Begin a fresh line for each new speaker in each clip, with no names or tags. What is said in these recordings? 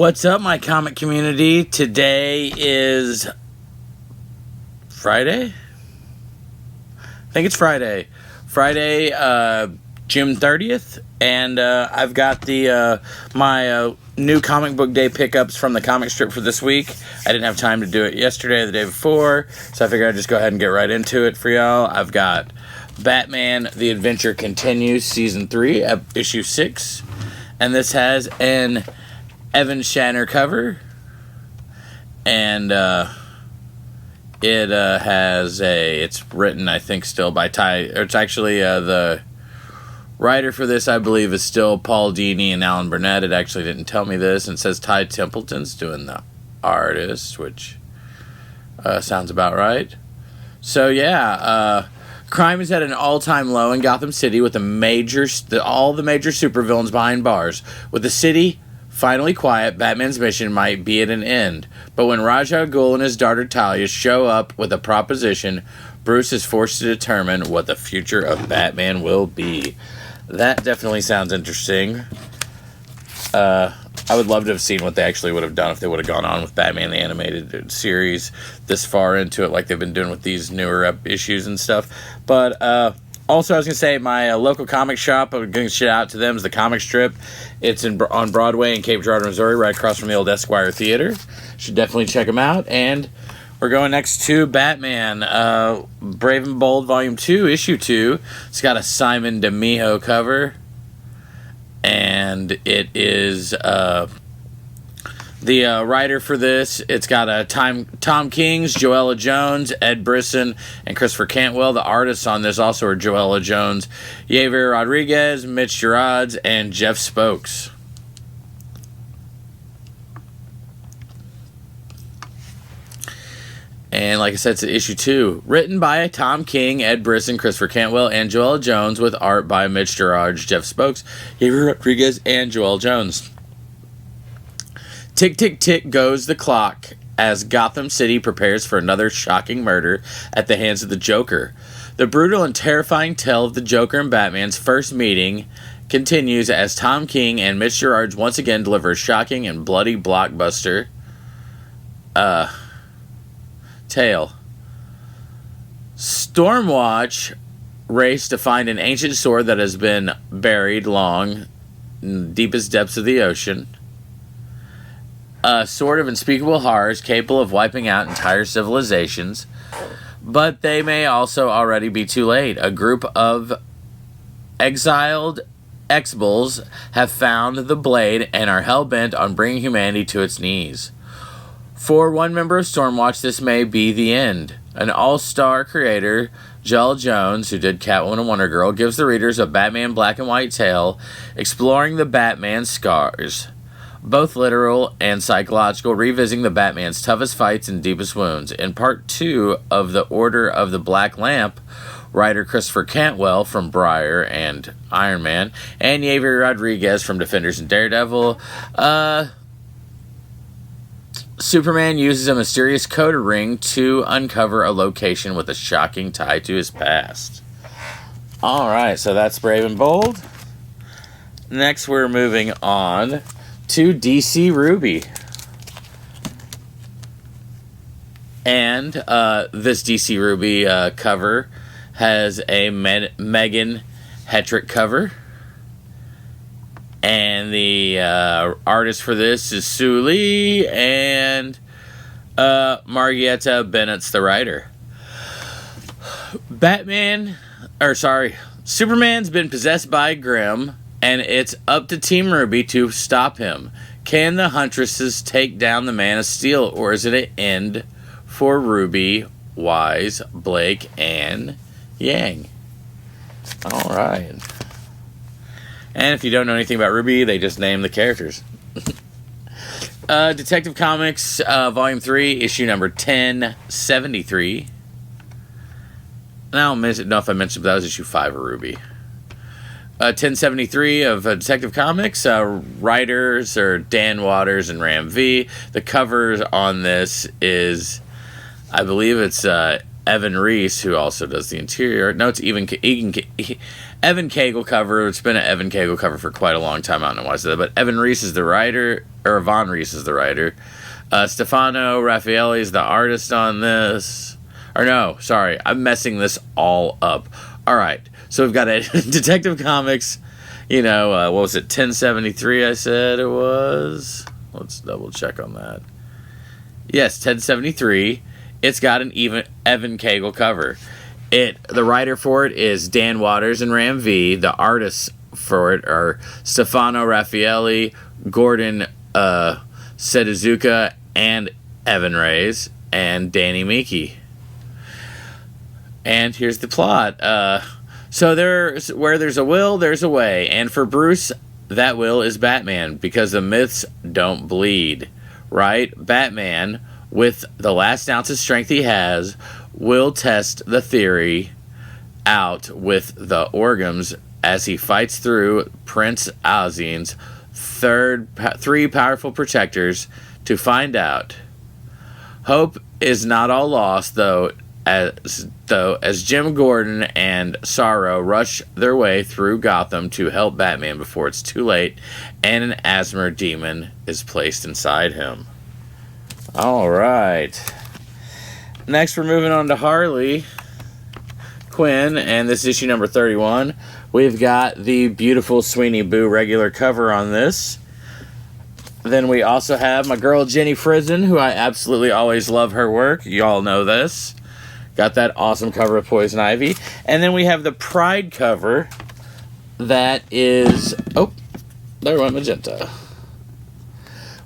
What's up, my comic community? Today is Friday? I think it's Friday. Friday, June 30th, and I've got the my new comic book day pickups from the Comix Strip for this week. I didn't have time to do it yesterday or the day before, so I figured I'd just go ahead and get right into it for y'all. I've got Batman: The Adventure Continues, Season 3, Issue 6, and this has an Evan Shanner cover, and it's written, I think, still by Ty. It's actually the writer for this, I believe, is still Paul Dini and Alan Burnett. It actually didn't tell me this, and it says Ty Templeton's doing the artist, which sounds about right. So yeah, crime is at an all-time low in Gotham City, with all the major supervillains behind bars. With the city finally quiet, Batman's mission might be at an end. But when Ra's al Ghul and his daughter Talia show up with a proposition, Bruce is forced to determine what the future of Batman will be. That definitely sounds interesting. I would love to have seen what they actually would have done if they would have gone on with Batman the Animated Series this far into it, like they've been doing with these newer issues and stuff. But also, I was going to say, my local comic shop, I'm going to shout out to them, is the Comix Strip. It's on Broadway in Cape Girardeau, Missouri, right across from the old Esquire Theater. Should definitely check them out. And we're going next to Batman, Brave and Bold, Volume 2, Issue 2. It's got a Simon DeMeo cover. And it is the writer for this. It's got Tom Kings, Joella Jones, Ed Brisson, and Christopher Cantwell. The artists on this also are Joella Jones, Javier Rodriguez, Mitch Gerads, and Jeff Spokes. And like I said, it's issue 2. Written by Tom King, Ed Brisson, Christopher Cantwell, and Joella Jones, with art by Mitch Gerads, Jeff Spokes, Javier Rodriguez, and Joella Jones. Tick, tick, tick goes the clock as Gotham City prepares for another shocking murder at the hands of the Joker. The brutal and terrifying tale of the Joker and Batman's first meeting continues as Tom King and Mitch Gerads once again deliver a shocking and bloody blockbuster tale. Stormwatch race to find an ancient sword that has been buried long in the deepest depths of the ocean. A sword of unspeakable horrors capable of wiping out entire civilizations. But they may also already be too late. A group of exiled X-Bulls have found the blade and are hell-bent on bringing humanity to its knees. For one member of Stormwatch, this may be the end. An all-star creator, Joella Jones, who did Catwoman and Wonder Girl, gives the readers a Batman black and white tale exploring the Batman's scars, both literal and psychological, revisiting the Batman's toughest fights and deepest wounds. In part 2 of The Order of the Black Lamp, writer Christopher Cantwell from Briar and Iron Man, and Javier Rodriguez from Defenders and Daredevil, Superman uses a mysterious coda ring to uncover a location with a shocking tie to his past. Alright, so that's Brave and Bold. Next, we're moving on to DC Ruby. And this DC Ruby cover has a Megan Hetrick cover. And the artist for this is Sue Lee, and Marietta Bennett's the writer. Superman's been possessed by Grimm, and it's up to Team Ruby to stop him. Can the Huntresses take down the Man of Steel, or is it an end for Ruby, Wise, Blake, and Yang? All right. And if you don't know anything about Ruby, they just name the characters. Detective Comics, Volume 3, issue number 1073. I don't know if I mentioned, but that was issue 5 of Ruby. 1073 of Detective Comics. Writers are Dan Waters and Ram V. The covers on this is, I believe it's Evan Reese, who also does the interior. No, it's Evan Cagle cover. It's been an Evan Cagle cover for quite a long time. I don't know why I said that, but Evan Reese is the writer, or Von Reese is the writer. Stefano Raffaelli is the artist on this. Or no, sorry, I'm messing this all up. All right, so we've got a Detective Comics, what was it, 1073 I said it was? Let's double check on that. Yes, 1073. It's got an Evan Cagle cover. The writer for it is Dan Waters and Ram V. The artists for it are Stefano Raffaelli, Gordon Seduzuka, and Evan Reyes, and Danny Miki. And here's the plot. So where there's a will, there's a way. And for Bruce, that will is Batman, because the myths don't bleed. Right? Batman, with the last ounce of strength he has, will test the theory out with the Orgums as he fights through Prince Azin's three powerful protectors to find out. Hope is not all lost, though, as Jim Gordon and Sorrow rush their way through Gotham to help Batman before it's too late and an Asthma demon is placed inside him. All right. Next, we're moving on to Harley Quinn, and this is issue number 31. We've got the beautiful Sweeney Boo regular cover on this. Then we also have my girl Jenny Frison, who I absolutely always love her work. You all know this. Got that awesome cover of Poison Ivy. And then we have the Pride cover that is... Oh, there went Magenta.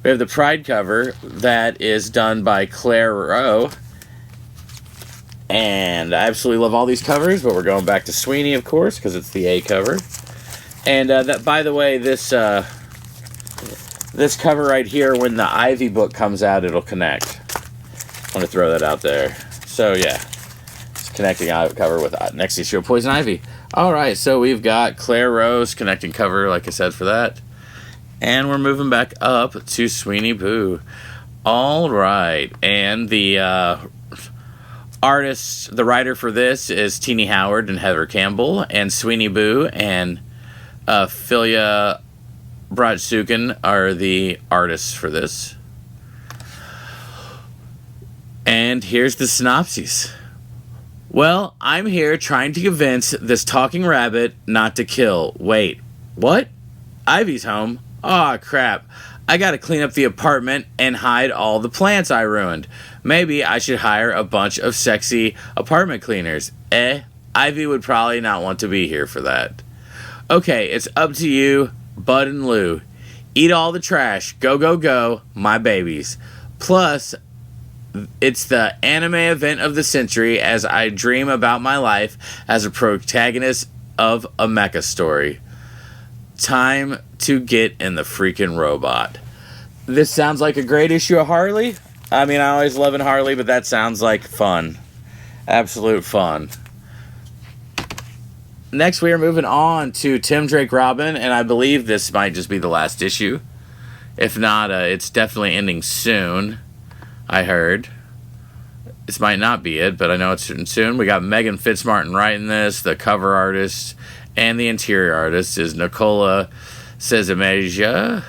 We have the Pride cover that is done by Claire Rowe. And I absolutely love all these covers, but we're going back to Sweeney, of course, because it's the A cover. And that, by the way, this cover right here, when the Ivy book comes out, it'll connect. I want to throw that out there. So, yeah. It's connecting cover with next issue of Poison Ivy. Alright, so we've got Claire Rose connecting cover, like I said, for that. And we're moving back up to Sweeney Boo. Alright, and the artist, the writer for this is Teenie Howard and Heather Campbell, and Sweeney Boo and Filia Bratsukin are the artists for this. And here's the synopsis. Well, I'm here trying to convince this talking rabbit not to kill. Wait, what? Ivy's home? Aw, crap. I gotta clean up the apartment and hide all the plants I ruined. Maybe I should hire a bunch of sexy apartment cleaners. Ivy would probably not want to be here for that. Okay, it's up to you, Bud and Lou. Eat all the trash. Go, go, go, my babies. Plus, it's the anime event of the century as I dream about my life as a protagonist of a mecha story. Time to get in the freaking robot. This sounds like a great issue of Harley. I mean, I always love Harley, but that sounds like fun. Absolute fun. Next, we are moving on to Tim Drake Robin, and I believe this might just be the last issue. If not, it's definitely ending soon, I heard. This might not be it, but I know it's soon. We got Megan Fitzmartin writing this, the cover artist, and the interior artist is Nicola Cesameja.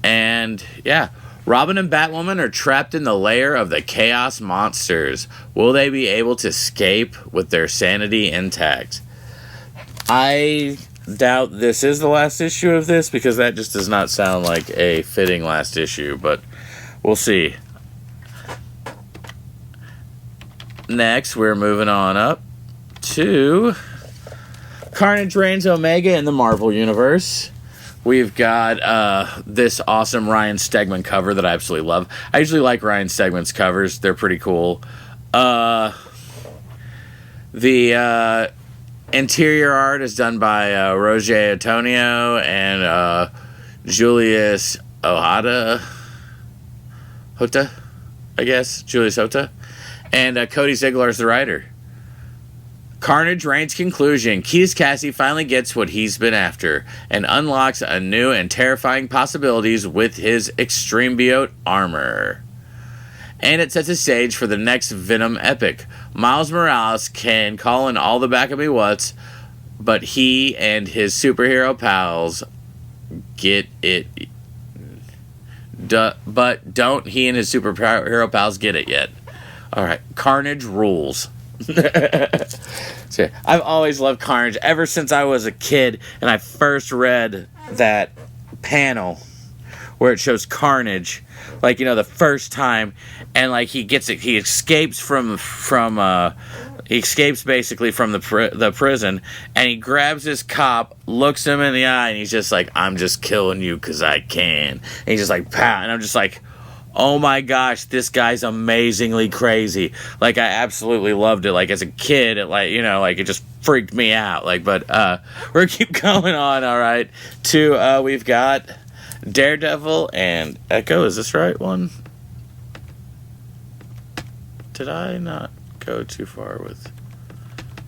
And, yeah, Robin and Batwoman are trapped in the lair of the Chaos Monsters. Will they be able to escape with their sanity intact? I doubt this is the last issue of this, because that just does not sound like a fitting last issue, but we'll see. Next, we're moving on up to Carnage Reigns Omega in the Marvel Universe. We've got this awesome Ryan Stegman cover that I absolutely love. I usually like Ryan Stegman's covers. They're pretty cool. The interior art is done by Roger Antonio and Julius Hota, I guess. Julius Hota. And Cody Ziegler is the writer. Carnage Reigns' conclusion. Keys Cassie finally gets what he's been after and unlocks a new and terrifying possibilities with his Extreme Biote armor. and it sets a stage for the next Venom epic. Miles Morales can call in all the back-of-me-whats, but he and his superhero pals get it. But don't he and his superhero pals get it yet? All right, Carnage rules. So, I've always loved Carnage ever since I was a kid, and I first read that panel where it shows Carnage, like, you know, the first time, and like he escapes he escapes basically from the prison, and he grabs this cop, looks him in the eye, and he's just like, I'm just killing you because I can. And he's just like, pow, and I'm just like, oh my gosh, this guy's amazingly crazy. Like, I absolutely loved it. Like, as a kid, it just freaked me out. Like, but we're keep going on, all right, to we've got Daredevil and Echo. Is this the right one? Did I not go too far with,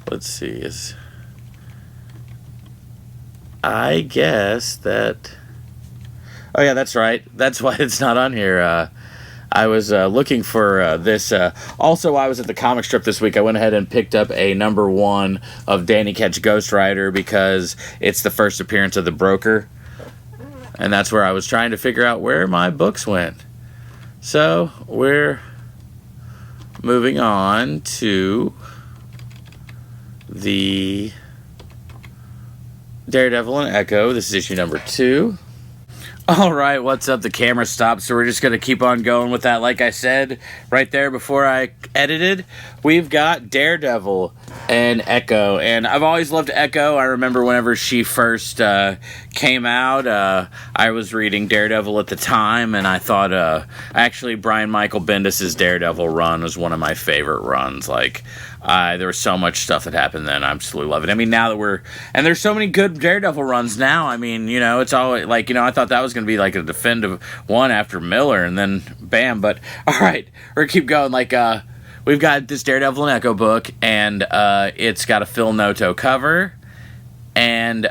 let's see, I guess that, oh yeah, that's right, that's why it's not on here. I was looking for this, also I was at the Comix Strip this week. I went ahead and picked up a #1 of Danny Ketch Ghost Rider because it's the first appearance of the Broker, and that's where I was trying to figure out where my books went. So we're moving on to the Daredevil and Echo. This is issue #2. All right, what's up? The camera stopped, so we're just going to keep on going with that. Like I said right there before I edited, we've got Daredevil and Echo. And I've always loved Echo. I remember whenever she first came out, I was reading Daredevil at the time, and I thought actually Brian Michael Bendis' Daredevil run was one of my favorite runs. Like, there was so much stuff that happened then. I absolutely love it. I mean, now that and there's so many good Daredevil runs now. I mean, you know, it's always like, you know, I thought that was going to be like a definitive one after Miller, and then bam. But all right, we're going to keep going. Like, we've got this Daredevil and Echo book, and it's got a Phil Noto cover, and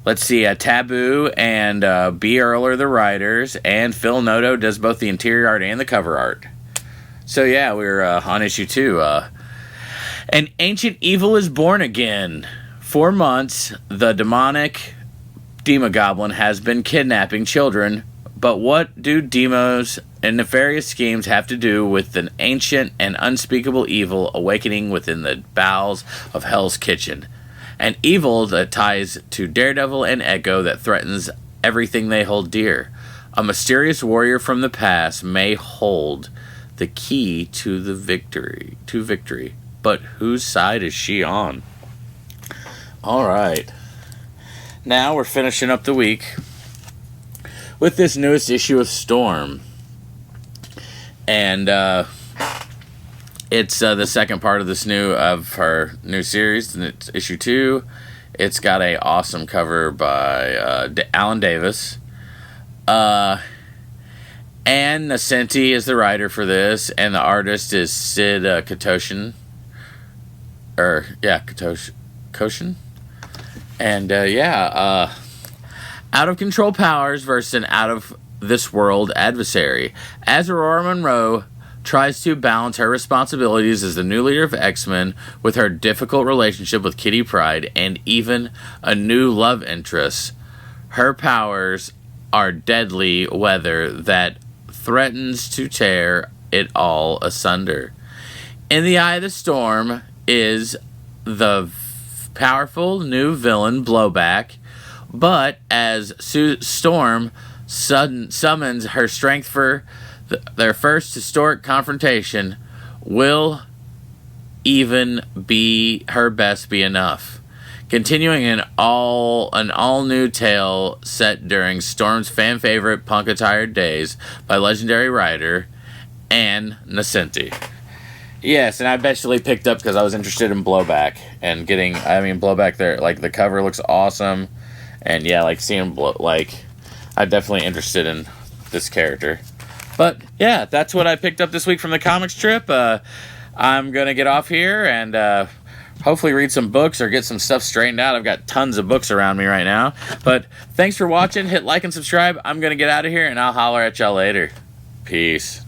let's see, Taboo and B. Earl are the writers, and Phil Noto does both the interior art and the cover art. So yeah, we're on issue 2. An ancient evil is born again. For months, the demonic Demogoblin has been kidnapping children, but what do demos and nefarious schemes have to do with an ancient and unspeakable evil awakening within the bowels of Hell's Kitchen? An evil that ties to Daredevil and Echo that threatens everything they hold dear. A mysterious warrior from the past may hold the key to victory. But whose side is she on? All right. Now we're finishing up the week with this newest issue of Storm. And it's the second part of her new series, and it's issue 2. It's got a awesome cover by Alan Davis. And Nascenti is the writer for this, and the artist is Sid Kotoshin. Kotoshin. And out of control powers versus an out of this world adversary. As Aurora Monroe tries to balance her responsibilities as the new leader of X-Men with her difficult relationship with Kitty Pryde and even a new love interest, her powers are deadly weather that threatens to tear it all asunder. In the eye of the storm is the powerful new villain Blowback, but as Storm summons her strength for their first historic confrontation, will even be her best be enough? Continuing an all-new tale set during Storm's fan-favorite punk-attired days by legendary writer Ann Nocenti. Yes, and I eventually picked up because I was interested in Blowback and Blowback there, like, the cover looks awesome, and yeah, like, seeing I'm definitely interested in this character. But yeah, that's what I picked up this week from the Comix Strip. I'm gonna get off here and hopefully read some books or get some stuff straightened out. I've got tons of books around me right now. But thanks for watching. Hit like and subscribe. I'm going to get out of here, and I'll holler at y'all later. Peace.